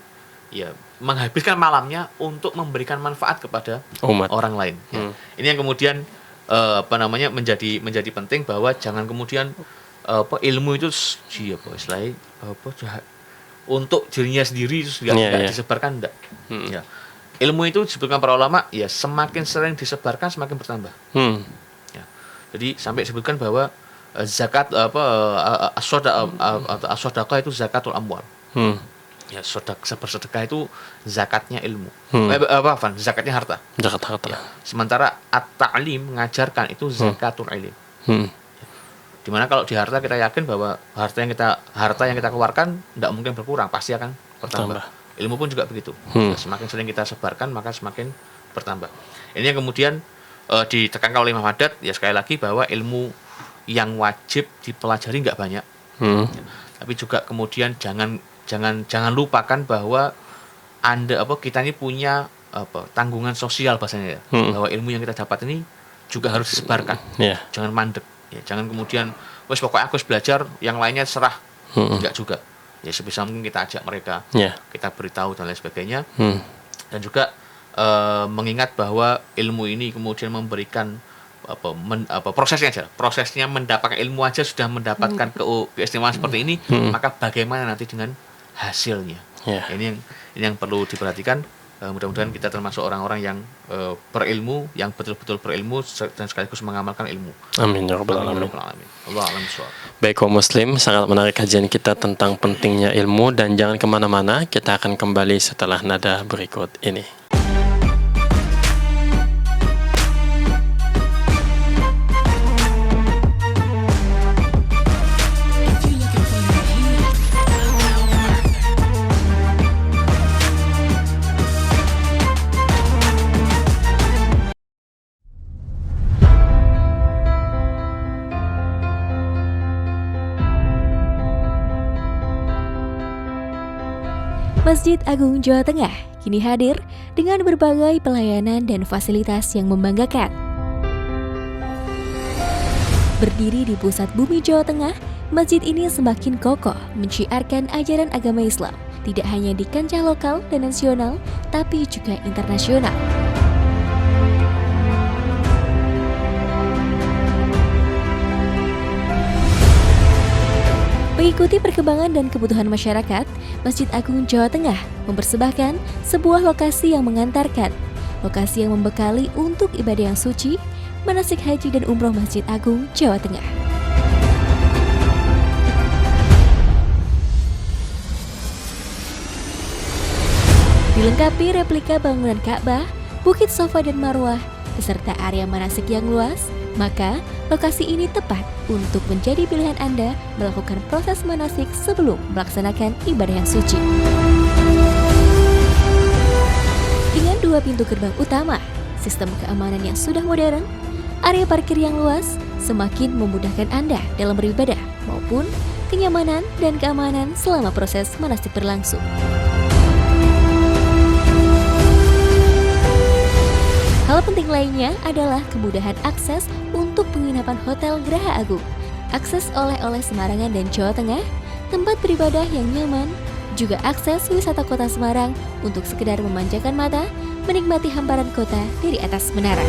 ya menghabiskan malamnya untuk memberikan manfaat kepada orang lain. Ya. Ini yang kemudian menjadi penting, bahwa jangan kemudian ilmu itu untuk dirinya sendiri itu tidak disebarkan, enggak. Ya. Ilmu itu disebutkan para ulama ya semakin sering disebarkan semakin bertambah. Ya. Jadi sampai disebutkan bahwa zakat as-shadaqah itu zakatul amwal. Ya, bersedekah itu zakatnya ilmu. Zakatnya harta. Zakat harta. Ya. Sementara at-ta'lim, mengajarkan, itu zakatul ilm. Dimana kalau di harta kita yakin bahwa harta yang kita keluarkan tidak mungkin berkurang, pasti akan bertambah. Ilmu pun juga begitu. Semakin sering kita sebarkan maka semakin bertambah. Ini yang kemudian ditekankan oleh Imam Haddad, ya sekali lagi, bahwa ilmu yang wajib dipelajari nggak banyak. Ya. Tapi juga kemudian jangan lupakan bahwa kita ini punya tanggungan sosial bahasanya ya. Bahwa ilmu yang kita dapat ini juga harus disebarkan. Jangan mandek. Ya, jangan kemudian pokoknya aku harus belajar, yang lainnya serah. Enggak juga. Ya sebisa mungkin kita ajak mereka, kita beritahu dan lain sebagainya. Dan juga mengingat bahwa ilmu ini kemudian memberikan prosesnya mendapatkan ilmu aja sudah mendapatkan keistimewaan seperti ini, maka bagaimana nanti dengan hasilnya? Ini yang perlu diperhatikan. Mudah-mudahan kita termasuk orang-orang yang berilmu, yang betul-betul berilmu dan sekaligus mengamalkan ilmu. Amin ya rabbal alamin. Allah a'lam bishawab. Baik kaum muslim, sangat menarik kajian kita tentang pentingnya ilmu, dan jangan kemana-mana, kita akan kembali setelah nada berikut ini. Masjid Agung Jawa Tengah kini hadir dengan berbagai pelayanan dan fasilitas yang membanggakan. Berdiri di pusat bumi Jawa Tengah, masjid ini semakin kokoh menciarkan ajaran agama Islam, tidak hanya di kancah lokal dan nasional, tapi juga internasional. Mengikuti perkembangan dan kebutuhan masyarakat, Masjid Agung Jawa Tengah mempersembahkan sebuah lokasi yang mengantarkan, lokasi yang membekali untuk ibadah yang suci, manasik haji dan umroh Masjid Agung Jawa Tengah. Dilengkapi replika bangunan Ka'bah, Bukit Safa dan Marwah, beserta area manasik yang luas, Maka, lokasi ini tepat untuk menjadi pilihan Anda melakukan proses manasik sebelum melaksanakan ibadah yang suci. Dengan 2 pintu gerbang utama, sistem keamanan yang sudah modern, area parkir yang luas semakin memudahkan Anda dalam beribadah maupun kenyamanan dan keamanan selama proses manasik berlangsung. Hal penting lainnya adalah kemudahan akses untuk penginapan Hotel Geraha Agung, akses oleh-oleh Semarangan dan Jawa Tengah, tempat beribadah yang nyaman, juga akses wisata kota Semarang untuk sekedar memanjakan mata, menikmati hamparan kota dari atas menara.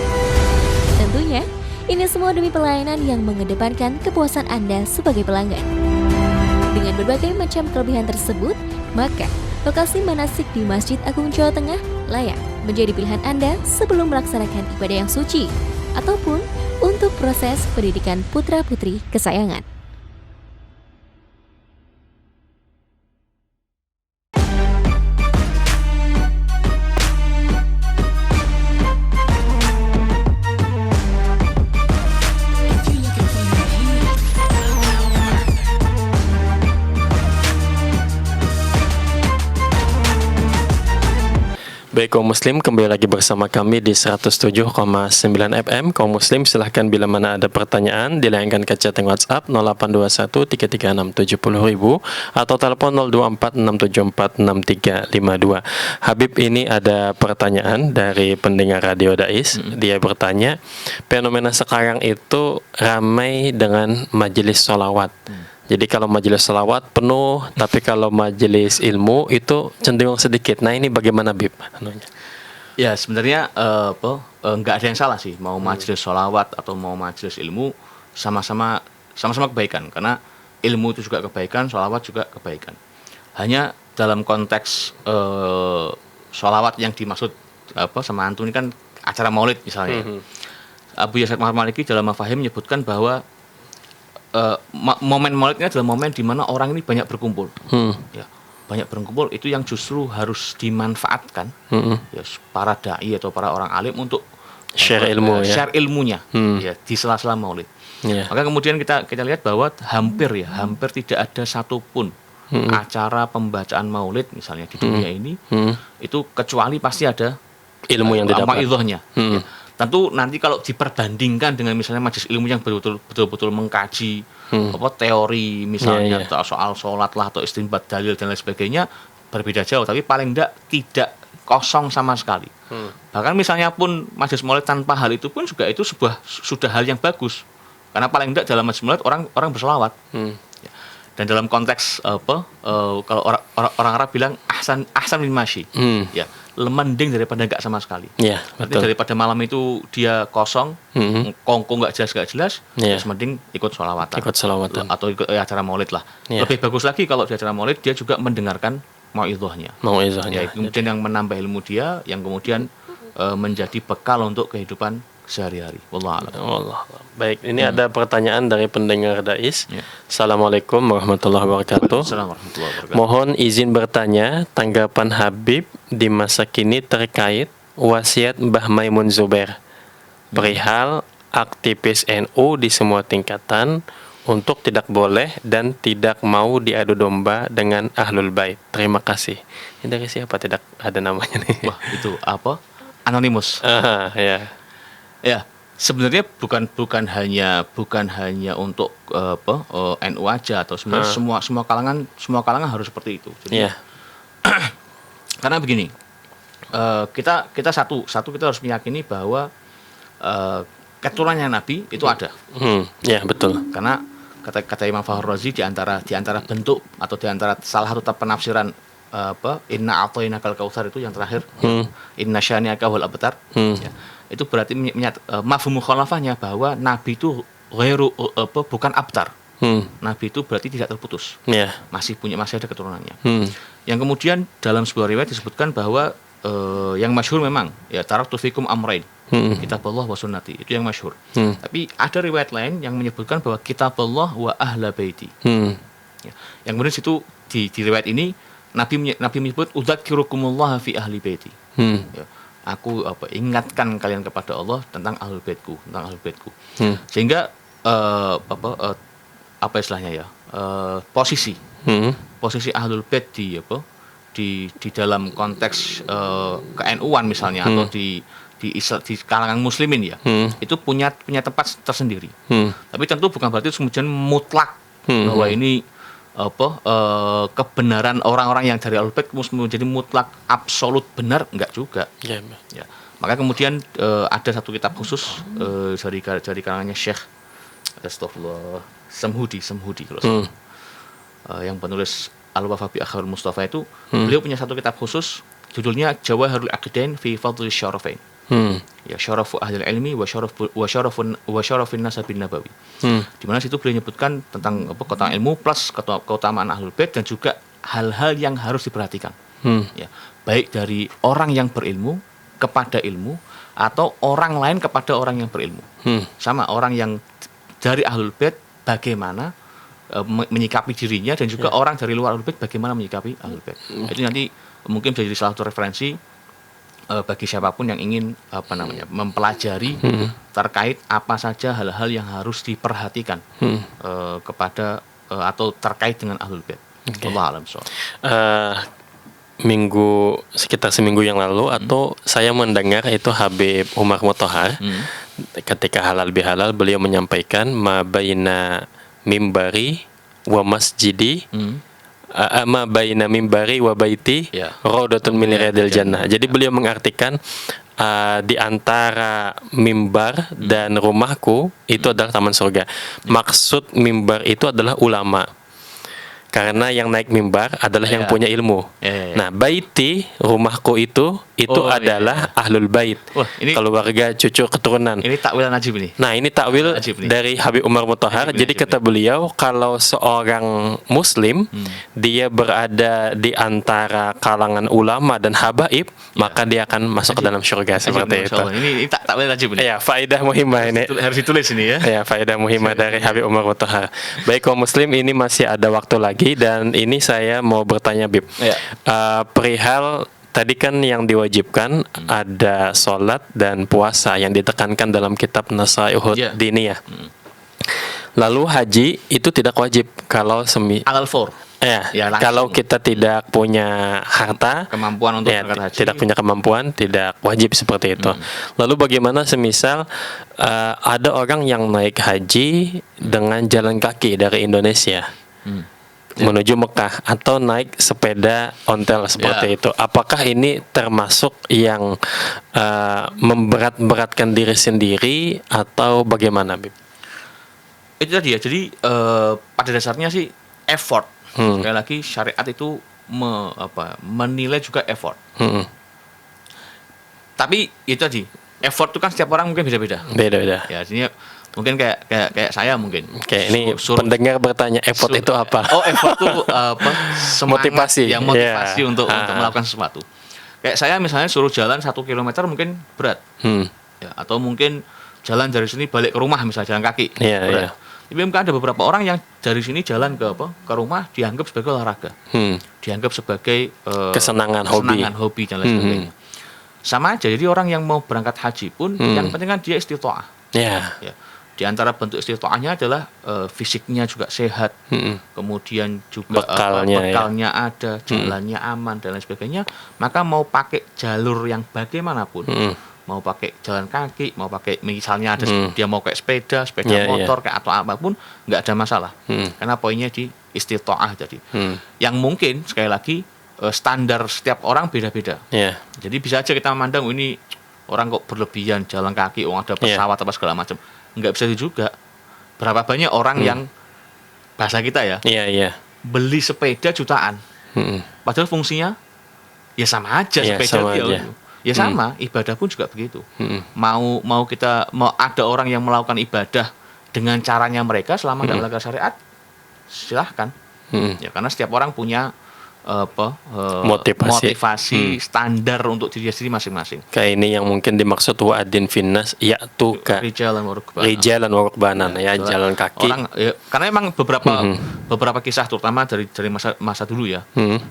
Tentunya, ini semua demi pelayanan yang mengedepankan kepuasan Anda sebagai pelanggan. Dengan berbagai macam kelebihan tersebut, maka lokasi manasik di Masjid Agung Jawa Tengah layak menjadi pilihan Anda sebelum melaksanakan ibadah yang suci ataupun untuk proses pendidikan putra-putri kesayangan. Baik kaum muslim, kembali lagi bersama kami di 107,9 FM. Kaum muslim silahkan bila mana ada pertanyaan dilayangkan ke chatting WhatsApp 082133670000 atau telepon 0246746352. Habib, ini ada pertanyaan dari pendengar Radio Dais. Dia bertanya, fenomena sekarang itu ramai dengan majelis sholawat. Jadi kalau majelis salawat penuh, tapi kalau majelis ilmu itu cenderung sedikit. Nah ini bagaimana, Bib? Ya sebenarnya nggak ada yang salah sih, mau majelis sholawat atau mau majelis ilmu sama-sama kebaikan, karena ilmu itu juga kebaikan, sholawat juga kebaikan. Hanya dalam konteks sholawat yang dimaksud sama antum ini kan acara maulid misalnya. Abu Yazid Muhammad Maliki dalam Mafahim menyebutkan bahwa momen maulid ini adalah momen di mana orang ini banyak berkumpul. Ya, banyak berkumpul itu yang justru harus dimanfaatkan ya, para dai atau para orang alim untuk share ilmu, share ilmunya ya, di sela-sela maulid. Maka kemudian kita lihat bahwa hampir tidak ada satupun acara pembacaan maulid misalnya di dunia ini itu kecuali pasti ada ilmu yang didapat, maidhahnya. Ya. Tentu nanti kalau diperbandingkan dengan misalnya majelis ilmu yang betul-betul mengkaji teori misalnya soal sholat lah atau istinbat dalil dan lain sebagainya, berbeda jauh. Tapi paling tidak kosong sama sekali. Bahkan misalnya pun majelis maulid tanpa hal itu pun juga itu sudah hal yang bagus. Karena paling tidak dalam majelis maulid orang berselawat. Dan dalam konteks kalau orang Arab bilang ahsan min masyi. Ya, mending daripada enggak sama sekali. Ya, betul. Daripada malam itu dia kosong, kongko enggak jelas, mending ikut sholawatan. Atau ikut acara maulid lah. Lebih bagus lagi kalau di acara maulid dia juga mendengarkan mau'izahnya. Ya, kemudian yang menambah ilmu dia, yang kemudian menjadi bekal untuk kehidupan sehari-hari. Wallahu a'lam. Baik, ini ada pertanyaan dari pendengar Dais. Assalamualaikum warahmatullahi wabarakatuh. Mohon izin bertanya tanggapan Habib di masa kini terkait wasiat Mbah Maimun Zubair perihal aktivis NU di semua tingkatan untuk tidak boleh dan tidak mau diadu domba dengan Ahlul Bait. Terima kasih. Ini dari siapa? Tidak ada namanya nih. Wah, itu apa? Anonymous. Ya, sebenarnya bukan hanya untuk NU aja atau sebenarnya semua kalangan harus seperti itu. Jadi, karena begini, kita kita harus meyakini bahwa keturunannya Nabi itu ada. Ya, betul. Karena kata Imam Fakhrul Razi di antara bentuk atau di antara salah satu penafsiran inna a'tainakal kautsar itu yang terakhir, inna syani'aka wal abtar. Ya. Itu berarti mafhum mukhalafahnya bahwa Nabi itu bukan abtar. Nabi itu berarti tidak terputus. Masih ada keturunannya. Yang kemudian dalam sebuah riwayat disebutkan bahwa yang masyhur memang ya taraktu fikum amrain. Kitabullah wa sunnati. Itu yang masyhur. Tapi ada riwayat lain yang menyebutkan bahwa kitabullah wa ahla baiti. Ya. Yang kemudian situ di riwayat ini Nabi menyebut udzakirukumullah fi ahli baiti. Ya. aku ingatkan kalian kepada Allah tentang ahlul baitku, Hmm. sehingga apa istilahnya ya, posisi ahlul bait di dalam konteks ke-NU-an misalnya, atau di kalangan muslimin ya, itu punya tempat tersendiri. Tapi tentu bukan berarti kemudian mutlak bahwa ini kebenaran orang-orang yang dari ahlul bait menjadi mutlak absolut benar, enggak juga. Ya. Ya. Maka kemudian ada satu kitab khusus dari kalangannya Syekh Astagfirullah Semhudi kalau salah. Yang penulis Al-Wafa bi Akhbarul Mustafa itu, beliau punya satu kitab khusus judulnya Jawahirul Aqidain fi Fadhil Syarafain. Ya, syarafu ahlil ilmi wa syarafun nasabin nabawi. Di mana situ beliau menyebutkan tentang keutamaan ilmu plus keutamaan ahlul bait, dan juga hal-hal yang harus diperhatikan. Ya, baik dari orang yang berilmu kepada ilmu, atau orang lain kepada orang yang berilmu. Sama orang yang dari ahlul bait bagaimana menyikapi dirinya, dan juga orang dari luar ahlul bait bagaimana menyikapi ahlul bait. Itu nanti mungkin bisa jadi salah satu referensi bagi siapapun yang ingin mempelajari terkait apa saja hal-hal yang harus diperhatikan kepada atau terkait dengan ahlul bait. Allah alam shawab. Sekitar seminggu yang lalu atau saya mendengar itu Habib Umar Mutahar ketika halal bihalal beliau menyampaikan ma baina mimbari wa masjidi ma baina mimbari wa baiti raudatun min riyadil jannah. Jadi beliau mengartikan di antara mimbar dan rumahku itu adalah taman surga. Maksud mimbar itu adalah ulama. Karena yang naik mimbar adalah yang punya ilmu. Nah, baiti, rumahku itu adalah ahlul bait. Ini keluarga, cucu, keturunan. Ini takwil najib ini. Nah, ini takwil dari Habib Umar Mutahar. Jadi kata beliau, kalau seorang muslim dia berada di antara kalangan ulama dan habaib, maka dia akan masuk ke dalam surga seperti itu. Ini takwil najib ini. Ya, faedah muhimah ini. Harus ditulis ini ya. Ya, faedah muhimah dari Habib Umar Mutahar. Baik, kaum muslim, ini masih ada waktu lagi, dan ini saya mau bertanya, Bib. Perihal tadi kan yang diwajibkan ada sholat dan puasa yang ditekankan dalam kitab Nasaihud Diniyah. Lalu haji itu tidak wajib kalau Al-Fur. Kalau kita tidak punya harta, kemampuan untuk berangkat haji, tidak punya kemampuan, tidak wajib seperti itu. Lalu bagaimana semisal ada orang yang naik haji dengan jalan kaki dari Indonesia menuju Mekah, atau naik sepeda ontel seperti itu? Apakah ini termasuk yang memberat-beratkan diri sendiri atau bagaimana, Bib? Itu tadi ya. Jadi pada dasarnya sih effort. Sekali lagi syariat itu menilai juga effort. Tapi itu tadi, effort itu kan setiap orang mungkin beda-beda. Beda-beda. Ya, artinya mungkin kayak saya mungkin. Ini pendengar bertanya, effort itu apa? Effort itu semangat, motivasi. Motivasi untuk melakukan sesuatu. Kayak saya misalnya suruh jalan 1 kilometer mungkin berat. Ya, atau mungkin jalan dari sini balik ke rumah, misalnya jalan kaki. Berat. Tapi mungkin ada beberapa orang yang dari sini jalan ke rumah dianggap sebagai olahraga. Dianggap sebagai kesenangan hobi dan lain sebagainya. Sama aja, jadi orang yang mau berangkat haji pun yang penting kan dia istita'ah. Ya. Di antara bentuk istita'ahnya adalah fisiknya juga sehat, kemudian juga bekalnya ada, jalannya aman dan lain sebagainya. Maka mau pakai jalur yang bagaimanapun, mau pakai jalan kaki, mau pakai misalnya ada dia mau kayak sepeda motor kayak atau apapun, nggak ada masalah. Karena poinnya di istita'ah tadi. Yang mungkin sekali lagi standar setiap orang beda-beda. Jadi bisa aja kita memandang ini orang kok berlebihan jalan kaki, ada pesawat apa segala macam. Nggak bisa itu juga. Berapa banyak orang yang bahasa kita ya, beli sepeda jutaan, padahal fungsinya ya sama aja, ya sama. Ibadah pun juga begitu. Mau ada orang yang melakukan ibadah dengan caranya mereka selama tidak melanggar syariat, silahkan. Ya, karena setiap orang punya Motivasi. standar untuk diri sendiri masing-masing. Kayak ini yang mungkin dimaksud wa'adin finnas ya'tuka Rijalan wa rukbanan. rijalan wa rukbanan, ya, jalan kaki. Orang karena emang beberapa kisah terutama dari masa dulu ya.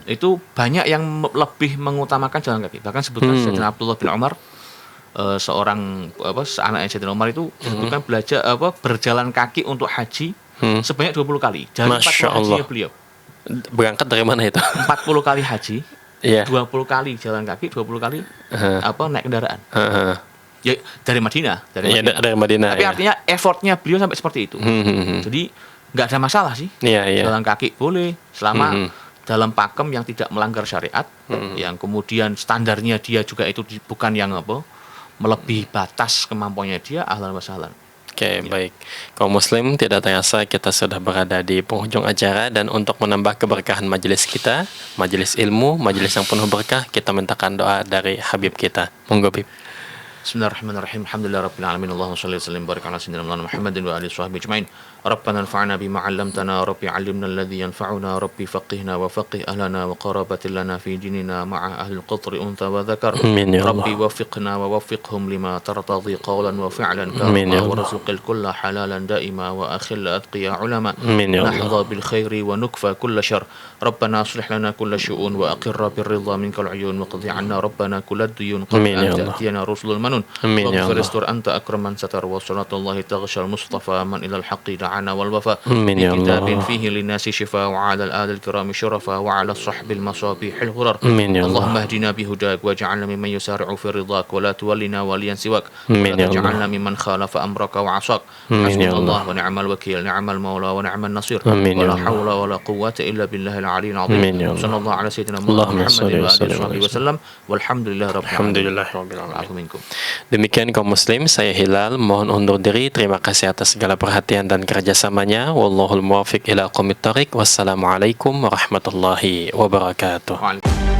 Itu banyak yang lebih mengutamakan jalan kaki. Bahkan sebutkan Sayyidina Abdullah bin Umar, seorang anaknya Sayyidina Umar itu sebutkan berjalan kaki untuk haji sebanyak 20 kali. Dari 40 Masya Allah. hajinya beliau. Berangkat dari mana itu? 40 kali haji, Iya. 20 kali jalan kaki, 20 kali naik kendaraan. Ya dari Madinah, Iya, dari Madinah. Tapi Ya. artinya effortnya beliau sampai seperti itu. Jadi nggak ada masalah sih. Iya, iya. Jalan kaki boleh selama dalam pakem yang tidak melanggar syariat, yang kemudian standarnya dia juga itu bukan yang melebihi batas kemampuannya dia, ahlan wa sahlan. Oke, baik. Kaum muslim, tidak terasa kita sudah berada di penghujung acara, dan untuk menambah keberkahan majelis kita, majelis ilmu, majelis yang penuh berkah, kita mintakan doa dari Habib kita. Monggo, Bib. Bismillahirrahmanirrahim. Alhamdulillah rabbil alamin. Allahumma shalli wa sallim barik ala sayyidina Muhammadin wa alihi washabbihi ajmain. Rabbana anfa'na bima 'allamtana, rabbi 'allimna alladhi yanfa'una, rabbi faqihna wa faqih ahlana wa qarabatin lana fi dinina ma'a ahli al-qatri untha wa dhakar. Amin ya Allah. Rabbi waffiqna wa waffiqhum lima tartadhi qawlan wa fi'lan Amin ya karama wa Allah. rizqil kulla halalan daima wa akhil atqiya ulama. Amin ya Allah. نحظى بالخير ونكفى كل شر ربنا اصلح لنا كل شؤون وأقر بالرضا منك العيون وقضي عنا ربنا كل الديون قبل آمين يا أن الله. تأتينا رسل المنون آمين يا واغفر الله. استر أنت أكرم من ستر وصلاة الله تغشى المصطفى من إلى الحق دعانا والوفاء آمين يا بكتاب الله. فيه للناس شفاء وعلى الآل الكرام شرفاء وعلى الصحب المصابيح الغرر آمين يا الله. اللهم اهدنا بهداك واجعلنا ممن يسارع في رضاك ولا تولنا وليا سواك آمين ولا يا الله. تجعلنا ممن خالف أمرك وعصاك آمين يا حسبنا الله الله. ونعم الوكيل نعم المولى ونعم النصير آمين يا ولا الله. حول ولا قوة إلا بالله العلي العظيم آمين يا الله. صلى الله على سيدنا اللهم محمد صل وآله وسلم وصحبه وسلم والحمد لله رب العالمين. Alhamdulillah rabbil alamin. Aku minkum. Demikian kaum muslim, saya Hilal mohon undur diri. Terima kasih atas segala perhatian dan kerjasamanya. Wallahul muwaffiq ila aqwamit thoriq. Wassalamualaikum warahmatullahi wabarakatuh. Waalaikumsalam.